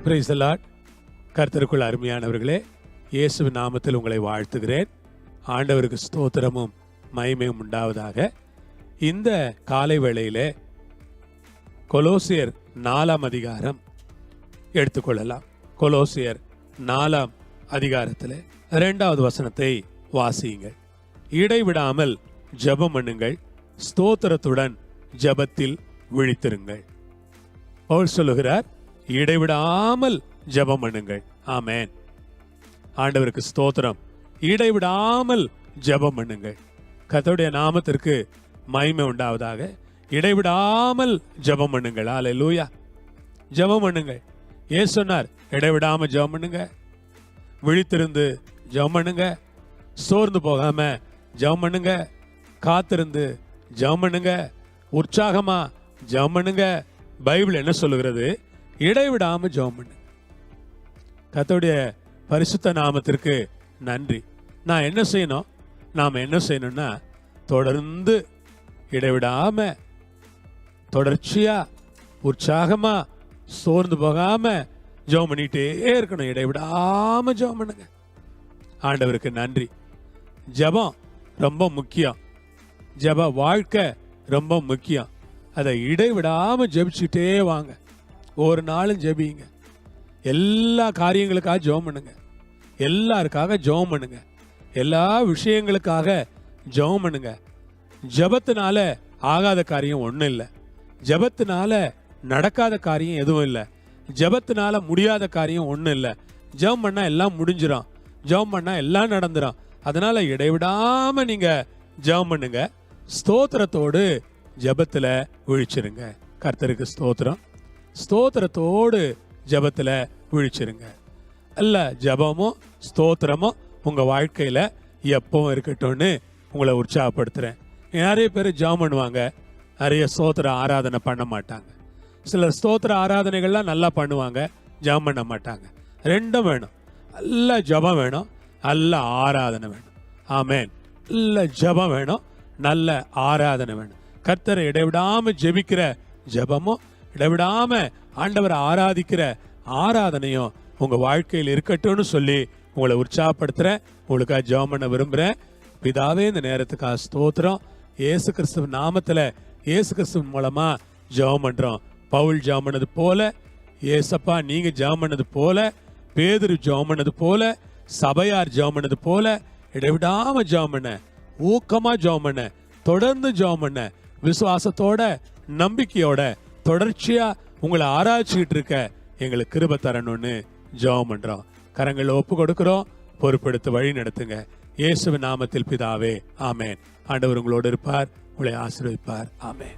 Praise the Lord. கர்த்தருக்குள் அருமையானவர்களே, இயேசுவின் நாமத்தில் உங்களை வாழ்த்துகிறேன். ஆண்டவருக்கு ஸ்தோத்திரமும் மகிமையும் உண்டாவதாக. இந்த காலை வேளையிலே கொலோசியர் 4ஆம் அதிகாரம் எடுத்துக்கொள்ளலாம். கொலோசியர் 4ஆம் அதிகாரத்திலே 2வது வசனத்தை வாசியுங்கள். இடைவிடாமல் ஜெபம் பண்ணுங்கள், ஸ்தோத்திரத்துடன் ஜெபத்தில் விழித்திருங்கள். பவுல் சொல்லுகிறார், இடைவிடாமல் ஜெபம் பண்ணுங்கள். ஆமென். ஆண்டவருக்கு ஸ்தோத்திரம். இடைவிடாமல் ஜெபம் பண்ணுங்கள். கர்த்தருடைய நாமத்திற்கு மகிமை உண்டாவதாக. இடைவிடாமல் ஜெபம் பண்ணுங்கள். அல்லேலூயா. ஜெபம் பண்ணுங்கள். ஏன் சொன்னார்? இடைவிடாம ஜெபம் பண்ணுங்க, விழித்திருந்து ஜெபம் பண்ணுங்க, சோர்ந்து போகாம ஜெபம் பண்ணுங்க, காத்திருந்து ஜெபம் பண்ணுங்க, உற்சாகமா ஜெபம் பண்ணுங்க. பைபிள் என்ன சொல்லுகிறது? இடைவிடாம ஜெபம் பண்ணுங்க. கர்த்தருடைய பரிசுத்த நாமத்திற்கு நன்றி. நான் என்ன செய்யணும்? நாம் என்ன செய்யணும்னா, தொடர்ந்து இடைவிடாம தொடர்ச்சியா உற்சாகமா சோர்ந்து போகாம ஜெபம் பண்ணிட்டே இருக்கணும். இடைவிடாம ஜெபம் பண்ணுங்க. ஆண்டவருக்கு நன்றி. ஜெபம் ரொம்ப முக்கியம். ஜெப வாழ்க்கை ரொம்ப முக்கியம். அதை இடைவிடாம ஜெபிச்சுட்டே வாங்க. ஒரு நாளும் ஜெபிங்க. எல்லா காரியங்களுக்காக ஜெபம் பண்ணுங்க. எல்லாருக்காக ஜெபம் பண்ணுங்க. எல்லா விஷயங்களுக்காக ஜெபம் பண்ணுங்க. ஜெபத்தினால ஆகாத காரியம் ஒன்றும் இல்லை. ஜெபத்தினால நடக்காத காரியம் எதுவும் இல்லை. ஜெபத்தினால முடியாத காரியம் ஒன்றும் இல்லை. ஜெபம் பண்ணா எல்லாம் முடிஞ்சிடும். ஜெபம் பண்ணா எல்லாம் நடந்துடும். அதனால இடைவிடாம நீங்க ஜெபம் பண்ணுங்க. ஸ்தோத்திரத்தோடு ஜெபத்துல விழிச்சிருங்க. கர்த்தருக்கு ஸ்தோத்திரம். ஸ்தோத்திரத்தோடு ஜெபத்துல விழிச்சிருங்க. அல்ல, ஜெபமும் ஸ்தோத்திரமும் உங்க வாழ்க்கையில எப்பவும் இருக்கட்டும்னு உங்களை உற்சாகப்படுத்துறேன். நிறைய பேர் ஜெபம் பண்ணுவாங்க, நிறைய ஸ்தோத்திர ஆராதனை பண்ண மாட்டாங்க. சிலர் ஸ்தோத்திர ஆராதனைகள்லாம் நல்லா பண்ணுவாங்க, ஜெபம் பண்ண மாட்டாங்க. ரெண்டும் வேணும். நல்ல ஜெபம் வேணும், நல்ல ஆராதனை வேணும். ஆமென். நல்ல ஜெபம் வேணும், நல்ல ஆராதனை வேணும். கர்த்தரை இடைவிடாம ஜெபிக்கிற ஜெபமும் இடைவிடாம ஆண்டவரை ஆராதிக்கிற ஆராதனையும் உங்க வாழ்க்கையில் இருக்கட்டும்னு சொல்லி உங்களை உற்சாகப்படுத்துறேன். உங்களுக்காக ஜெபம் பண்ண விரும்புறேன். பிதாவே, இந்த நேரத்துக்காக ஸ்தோத்திரம். இயேசு கிறிஸ்துவ நாமத்துல, இயேசு கிறிஸ்துவின் மூலமா ஜெபம் பண்றோம். பவுல் ஜெபம் பண்ணது போல, ஏசப்பா நீங்க ஜெபம் பண்ணது போல, பேதுரு ஜெபம் பண்ணது போல, சபையார் ஜெபம் பண்ணது போல இடைவிடாம ஜெபம் பண்ண, ஊக்கமா ஜெபம் பண்ண, தொடர்ந்து ஜெபம் பண்ண, விசுவாசத்தோட நம்பிக்கையோட தொடர்ச்சியா உங்களை ஆராய்ச்சிக்கிட்டு இருக்க எங்களுக்கு கிருபை தரணும்னு ஜெபம் பண்றோம். கரங்களை ஒப்பு கொடுக்கிறோம். பொறுப்பெடுத்து வழி நடத்துங்க. இயேசுவின் நாமத்தில் பிதாவே, ஆமென். ஆண்டவர் உங்களோடு இருப்பார், உங்களை ஆசீர்வதிப்பார். ஆமென்.